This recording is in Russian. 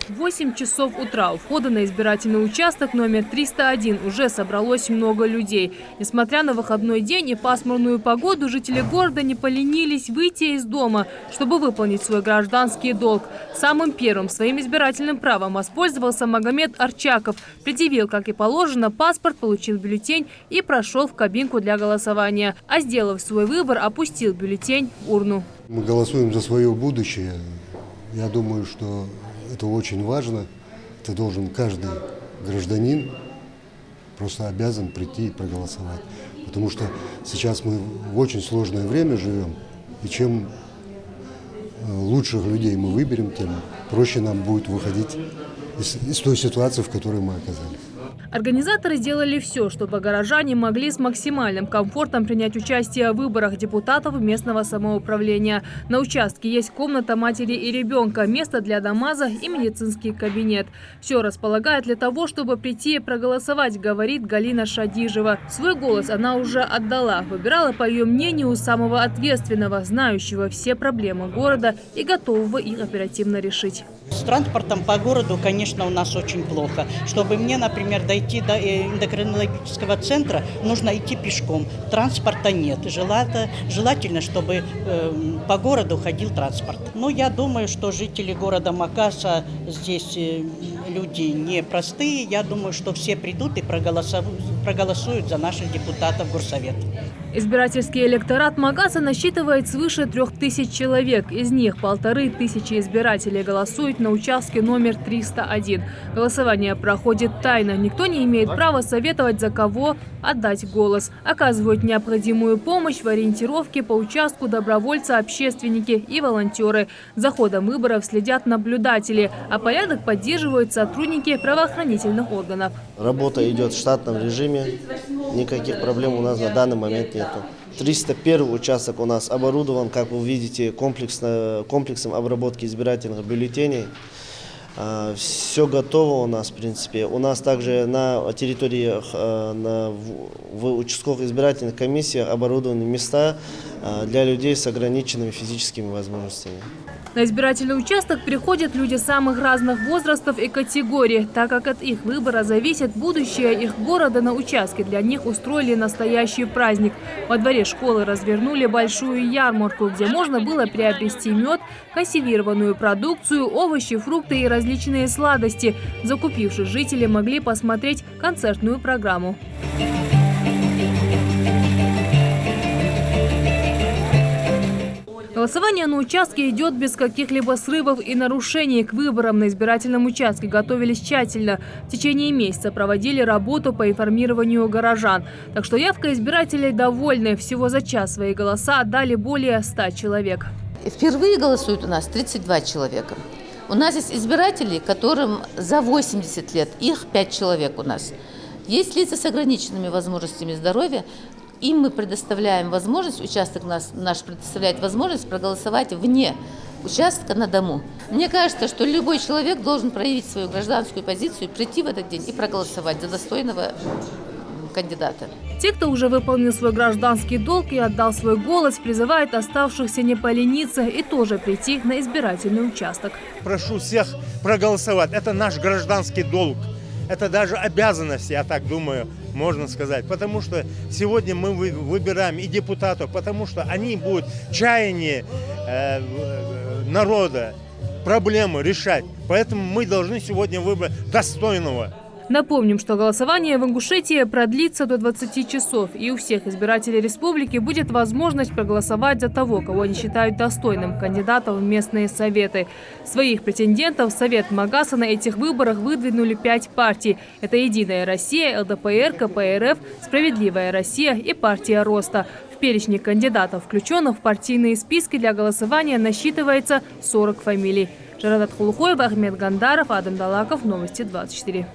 8 часов утра у входа на избирательный участок номер 301 уже собралось много людей. Несмотря на выходной день и пасмурную погоду, жители города не поленились выйти из дома, чтобы выполнить свой гражданский долг. Самым первым своим избирательным правом воспользовался Магомед Арчаков. Предъявил, как и положено, паспорт, получил бюллетень и прошел в кабинку для голосования. А сделав свой выбор, опустил бюллетень в урну. Мы голосуем за свое будущее. Я думаю, что это очень важно. Это должен каждый гражданин, просто обязан прийти и проголосовать. Потому что сейчас мы в очень сложное время живем. И чем лучших людей мы выберем, тем проще нам будет выходить из той ситуации, в которой мы оказались. Организаторы сделали все, чтобы горожане могли с максимальным комфортом принять участие в выборах депутатов местного самоуправления. На участке есть комната матери и ребенка, место для намаза и медицинский кабинет. Все располагает для того, чтобы прийти и проголосовать, говорит Галина Шадижева. Свой голос она уже отдала. Выбирала, по ее мнению, самого ответственного, знающего все проблемы города и готового их оперативно решить. С транспортом по городу, конечно, у нас очень плохо. Чтобы мне, например, дойти до эндокринологического центра, нужно идти пешком. Транспорта нет. Желательно, чтобы по городу ходил транспорт. Но я думаю, что жители города Магаса здесь люди непростые. Я думаю, что все придут и проголосуют за наших депутатов в горсовет. Избирательский электорат Магаса насчитывает свыше 3000 человек. Из них 1500 избирателей голосуют на участке номер 301. Голосование проходит тайно. Никто не имеет права советовать, за кого отдать голос. Оказывают необходимую помощь в ориентировке по участку добровольцы, общественники и волонтеры. За ходом выборов следят наблюдатели, а порядок поддерживают сотрудники правоохранительных органов. Работа идет в штатном режиме. Никаких проблем у нас на данный момент нету. 301 участок у нас оборудован, как вы видите, комплексом обработки избирательных бюллетеней. Все готово у нас, в принципе. У нас также на территории, в участковых избирательных комиссиях оборудованы места для людей с ограниченными физическими возможностями. На избирательный участок приходят люди самых разных возрастов и категорий. Так как от их выбора зависит будущее их города, на участке для них устроили настоящий праздник. Во дворе школы развернули большую ярмарку, где можно было приобрести мед, консервированную продукцию, овощи, фрукты и различные сладости. Закупившись, жители могли посмотреть концертную программу. Голосование на участке идет без каких-либо срывов и нарушений. К выборам на избирательном участке готовились тщательно. В течение месяца проводили работу по информированию горожан. Так что явка избирателей довольны. Всего за час свои голоса отдали более 100 человек. Впервые голосуют у нас 32 человека. У нас есть избиратели, которым за 80 лет, их 5 человек у нас. Есть лица с ограниченными возможностями здоровья. Им мы предоставляем возможность, участок наш предоставляет возможность проголосовать вне участка на дому. Мне кажется, что любой человек должен проявить свою гражданскую позицию, прийти в этот день и проголосовать за достойного кандидата. Те, кто уже выполнил свой гражданский долг и отдал свой голос, призывают оставшихся не полениться и тоже прийти на избирательный участок. Прошу всех проголосовать. Это наш гражданский долг. Это даже обязанность, я так думаю, можно сказать. Потому что сегодня мы выбираем и депутатов, потому что они будут чаяние народа, проблемы решать. Поэтому мы должны сегодня выбрать достойного. Напомним, что голосование в Ингушетии продлится до 20 часов. И у всех избирателей республики будет возможность проголосовать за того, кого они считают достойным кандидатом в местные советы. Своих претендентов в Совет Магаса на этих выборах выдвинули 5 партий. Это «Единая Россия», ЛДПР, КПРФ, «Справедливая Россия» и партия Роста. В перечне кандидатов, включенных в партийные списки для голосования, насчитывается 40 фамилий. Жарадат Хулухоева, Ахмед Гандаров, Адам Далаков. Новости 24.